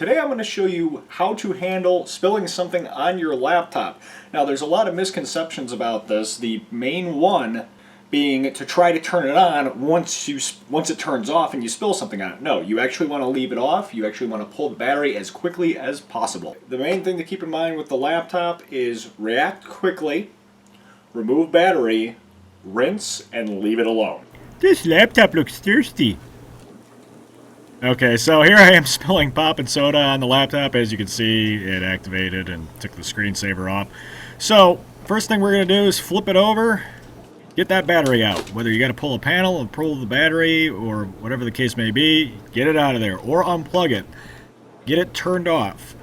Today I'm going to show you how to handle spilling something on your laptop. Now there's a lot of misconceptions about this. The main one being to try to turn it on once it turns off and you spill something on it. No, you actually want to leave it off. You actually want to pull the battery as quickly as possible. The main thing to keep in mind with the laptop is react quickly, remove battery, rinse, and leave it alone. This laptop looks thirsty. Okay, so here I am spilling pop and soda on the laptop. As you can see, it activated and took the screensaver off. So, first thing we're going to do is flip it over, get that battery out. Whether you got to pull a panel and pull the battery or whatever the case may be, get it out of there or unplug it. Get it turned off.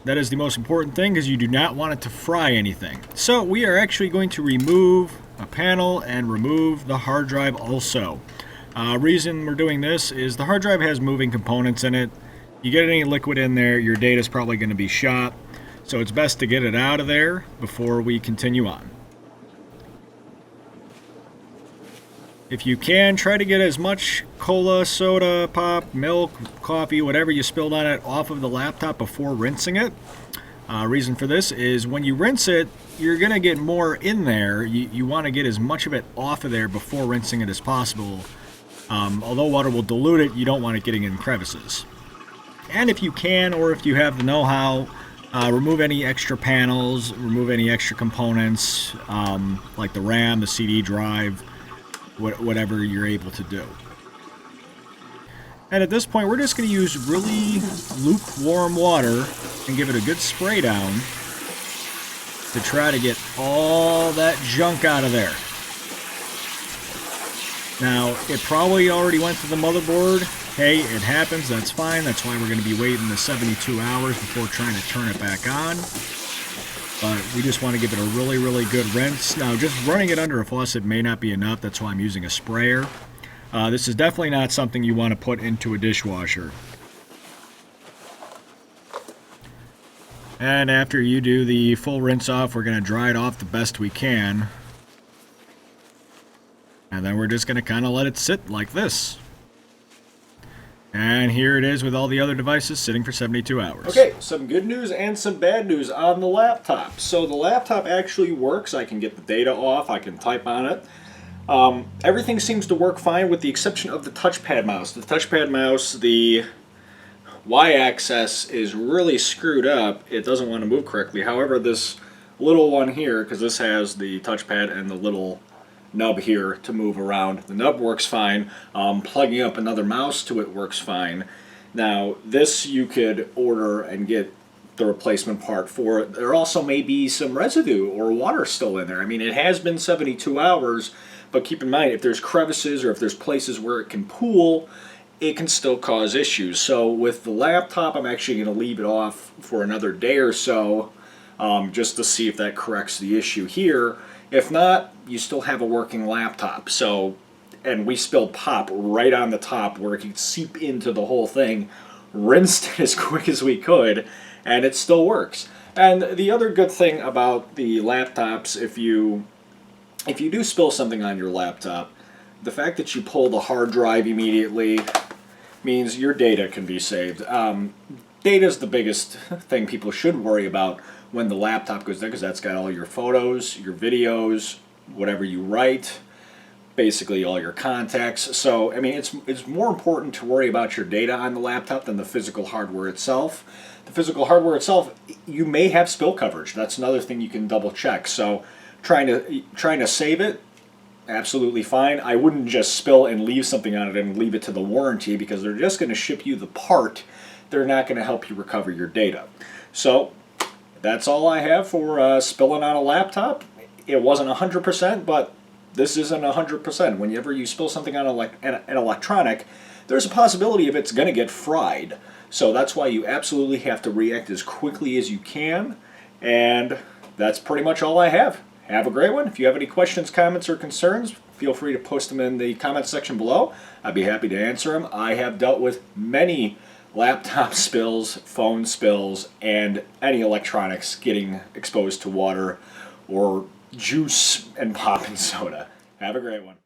That is the most important thing because you do not want it to fry anything. So, we are actually going to remove a panel and remove the hard drive also. Reason we're doing this is the hard drive has moving components in it. You get any liquid in there, your data is probably going to be shot. So it's best to get it out of there before we continue on. If you can, try to get as much cola, soda, pop, milk, coffee, whatever you spilled on it off of the laptop before rinsing it. Reason for this is when you rinse it, you're going to get more in there. You want to get as much of it off of there before rinsing it as possible. Although water will dilute it, you don't want it getting in crevices. And if you can, or if you have the know-how, remove any extra panels, remove any extra components, like the RAM, the CD drive, whatever you're able to do. And at this point, we're just going to use really lukewarm water and give it a good spray down to try to get all that junk out of there. Now, it probably already went to the motherboard. Hey, it happens, that's fine. That's why we're going to be waiting the 72 hours before trying to turn it back on. But we just want to give it a really, really good rinse. Now, just running it under a faucet may not be enough. That's why I'm using a sprayer. This is definitely not something you want to put into a dishwasher. And after you do the full rinse off, we're going to dry it off the best we can. And then we're just going to kind of let it sit like this. And here it is with all the other devices sitting for 72 hours. Okay, some good news and some bad news on the laptop. So the laptop actually works. I can get the data off. I can type on it. Everything seems to work fine with the exception of the touchpad mouse. The touchpad mouse, the Y-axis is really screwed up. It doesn't want to move correctly. However, this little one here, because this has the touchpad and the little nub here to move around. The nub works fine. Plugging up another mouse to it works fine. Now, this you could order and get the replacement part for it. There also may be some residue or water still in there. I mean, it has been 72 hours, but keep in mind, if there's crevices or if there's places where it can pool, it can still cause issues. So with the laptop, I'm actually going to leave it off for another day or so, just to see if that corrects the issue here. If not, you still have a working laptop. So, and we spilled pop right on the top where it could seep into the whole thing, rinsed it as quick as we could, and it still works. And the other good thing about the laptops, if you do spill something on your laptop, the fact that you pull the hard drive immediately means your data can be saved. Data is the biggest thing people should worry about when the laptop goes there, because that's got all your photos, your videos, whatever you write, basically all your contacts. So, I mean, it's more important to worry about your data on the laptop than the physical hardware itself. The physical hardware itself, you may have spill coverage. That's another thing you can double check. So, trying to save it, absolutely fine. I wouldn't just spill and leave something on it and leave it to the warranty, because they're just going to ship you the part. They're not going to help you recover your data. So that's all I have for spilling on a laptop. It wasn't 100%, but this isn't 100%. Whenever you spill something on an electronic, there's a possibility of it's going to get fried. So that's why you absolutely have to react as quickly as you can. And that's pretty much all I have. Have a great one. If you have any questions, comments, or concerns, feel free to post them in the comment section below. I'd be happy to answer them. I have dealt with many laptop spills, phone spills, and any electronics getting exposed to water or juice and pop and soda. Have a great one.